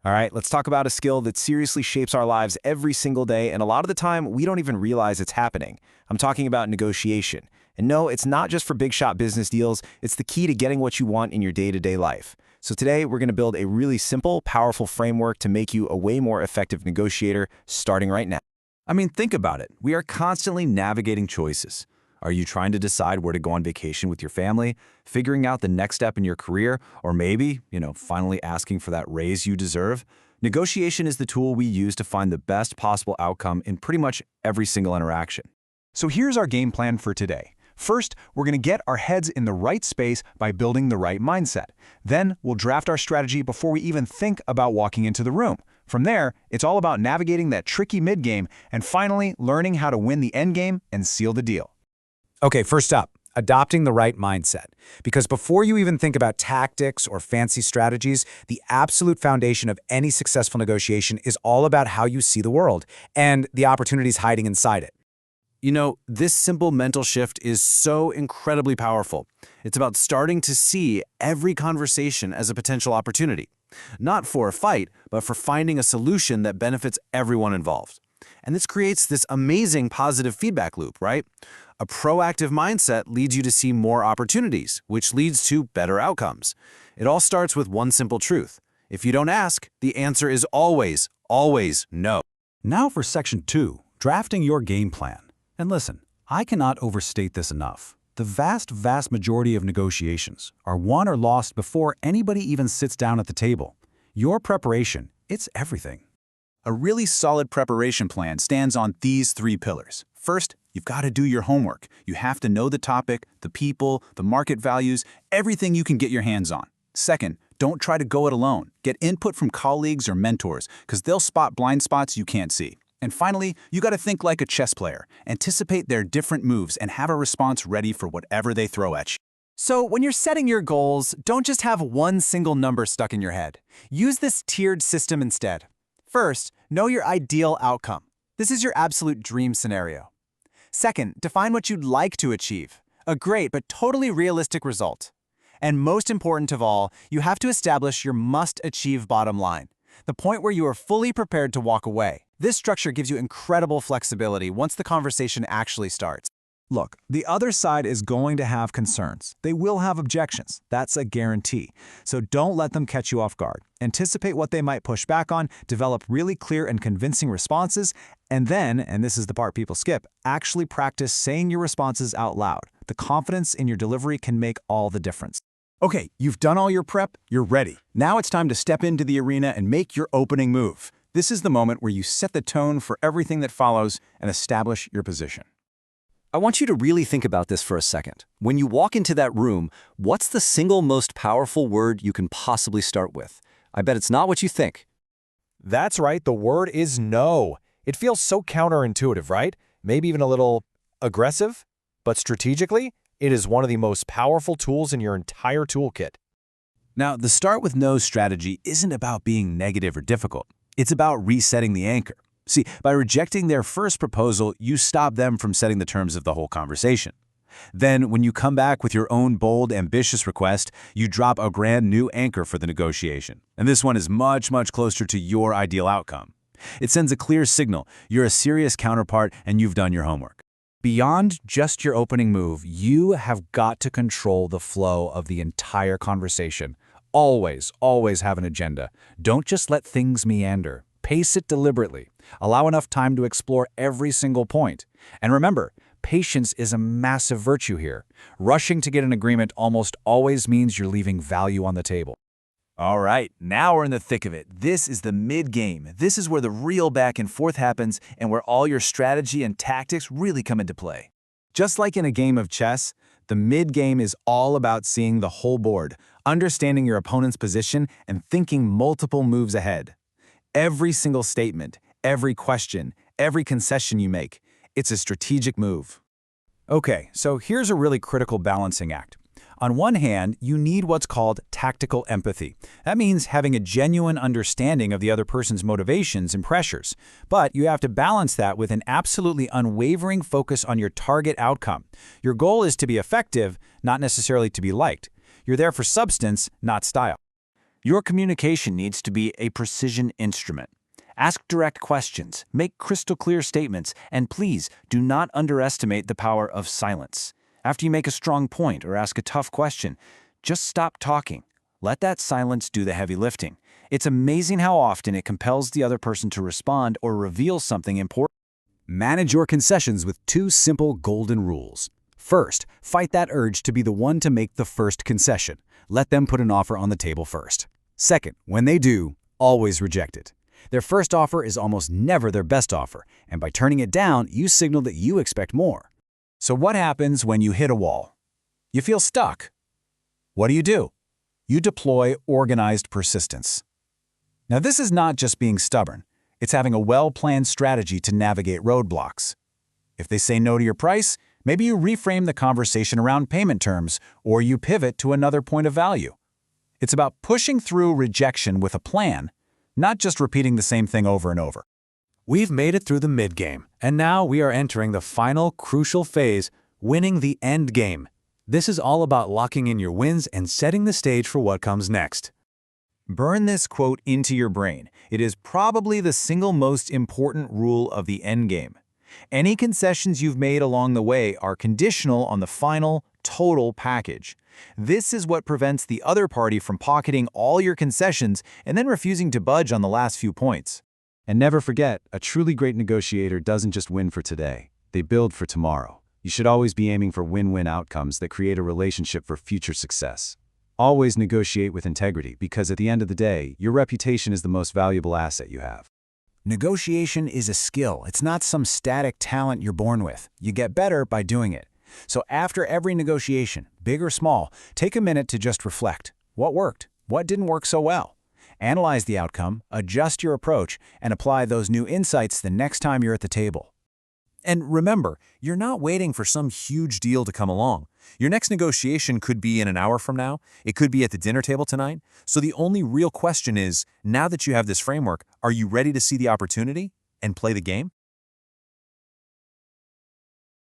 All right, let's talk about a skill that seriously shapes our lives every single day, and a lot of the time, we don't even realize it's happening. I'm talking about negotiation. And no, it's not just for big shot business deals, it's the key to getting what you want in your day-to-day life. So today, we're going to build a really simple, powerful framework to make you a way more effective negotiator, starting right now. I mean, think about it. We are constantly navigating choices. Are you trying to decide where to go on vacation with your family, figuring out the next step in your career, or maybe, finally asking for that raise you deserve? Negotiation is the tool we use to find the best possible outcome in pretty much every single interaction. So here's our game plan for today. First, we're going to get our heads in the right space by building the right mindset. Then, we'll draft our strategy before we even think about walking into the room. From there, it's all about navigating that tricky mid-game and finally learning how to win the endgame and seal the deal. Okay, first up, adopting the right mindset. Because before you even think about tactics or fancy strategies, the absolute foundation of any successful negotiation is all about how you see the world and the opportunities hiding inside it. This simple mental shift is so incredibly powerful. It's about starting to see every conversation as a potential opportunity. Not for a fight, but for finding a solution that benefits everyone involved. And this creates this amazing positive feedback loop, right? A proactive mindset leads you to see more opportunities, which leads to better outcomes. It all starts with one simple truth. If you don't ask, the answer is always, always no. Now for Section 2, drafting your game plan. And listen, I cannot overstate this enough. The vast majority of negotiations are won or lost before anybody even sits down at the table. Your preparation, it's everything. A really solid preparation plan stands on these 3 pillars. First, you've got to do your homework. You have to know the topic, the people, the market values, everything you can get your hands on. Second, don't try to go it alone. Get input from colleagues or mentors, because they'll spot blind spots you can't see. And finally, you got to think like a chess player. Anticipate their different moves and have a response ready for whatever they throw at you. So when you're setting your goals, don't just have one single number stuck in your head. Use this tiered system instead. First, know your ideal outcome. This is your absolute dream scenario. Second, define what you'd like to achieve, a great but totally realistic result. And most important of all, you have to establish your must-achieve bottom line, the point where you are fully prepared to walk away. This structure gives you incredible flexibility once the conversation actually starts. Look, the other side is going to have concerns. They will have objections. That's a guarantee. So don't let them catch you off guard. Anticipate what they might push back on, develop really clear and convincing responses, and then, and this is the part people skip, actually practice saying your responses out loud. The confidence in your delivery can make all the difference. Okay, you've done all your prep, you're ready. Now it's time to step into the arena and make your opening move. This is the moment where you set the tone for everything that follows and establish your position. I want you to really think about this for a second. When you walk into that room, what's the single most powerful word you can possibly start with? I bet it's not what you think. That's right, the word is no. It feels so counterintuitive, right? Maybe even a little aggressive? But strategically, it is one of the most powerful tools in your entire toolkit. Now, the start with no strategy isn't about being negative or difficult. It's about resetting the anchor. See, by rejecting their first proposal, you stop them from setting the terms of the whole conversation. Then, when you come back with your own bold, ambitious request, you drop a brand new anchor for the negotiation. And this one is much closer to your ideal outcome. It sends a clear signal. You're a serious counterpart and you've done your homework. Beyond just your opening move, you have got to control the flow of the entire conversation. Always have an agenda. Don't just let things meander. Pace it deliberately. Allow enough time to explore every single point. And remember, patience is a massive virtue here. Rushing to get an agreement almost always means you're leaving value on the table. All right, now we're in the thick of it. This is the mid-game. This is where the real back and forth happens and where all your strategy and tactics really come into play. Just like in a game of chess, the mid-game is all about seeing the whole board, understanding your opponent's position, and thinking multiple moves ahead. Every single statement, every question, every concession you make, it's a strategic move. Okay, so here's a really critical balancing act. On one hand, you need what's called tactical empathy. That means having a genuine understanding of the other person's motivations and pressures. But you have to balance that with an absolutely unwavering focus on your target outcome. Your goal is to be effective, not necessarily to be liked. You're there for substance, not style. Your communication needs to be a precision instrument. Ask direct questions, make crystal clear statements, and please do not underestimate the power of silence. After you make a strong point or ask a tough question, just stop talking. Let that silence do the heavy lifting. It's amazing how often it compels the other person to respond or reveal something important. Manage your concessions with 2 simple golden rules. First, fight that urge to be the one to make the first concession. Let them put an offer on the table first. Second, when they do, always reject it. Their first offer is almost never their best offer, and by turning it down, you signal that you expect more. So what happens when you hit a wall? You feel stuck. What do? You deploy organized persistence. Now, this is not just being stubborn. It's having a well-planned strategy to navigate roadblocks. If they say no to your price, maybe you reframe the conversation around payment terms, or you pivot to another point of value. It's about pushing through rejection with a plan, not just repeating the same thing over and over. We've made it through the mid-game, and now we are entering the final crucial phase, winning the end game. This is all about locking in your wins and setting the stage for what comes next. Burn this quote into your brain. It is probably the single most important rule of the endgame. Any concessions you've made along the way are conditional on the final, total package. This is what prevents the other party from pocketing all your concessions and then refusing to budge on the last few points. And never forget, a truly great negotiator doesn't just win for today. They build for tomorrow. You should always be aiming for win-win outcomes that create a relationship for future success. Always negotiate with integrity because at the end of the day, your reputation is the most valuable asset you have. Negotiation is a skill. It's not some static talent you're born with. You get better by doing it. So after every negotiation, big or small, take a minute to just reflect. What worked? What didn't work so well? Analyze the outcome, adjust your approach, and apply those new insights the next time you're at the table. And remember, you're not waiting for some huge deal to come along. Your next negotiation could be in an hour from now. It could be at the dinner table tonight. So the only real question is, now that you have this framework, are you ready to see the opportunity and play the game?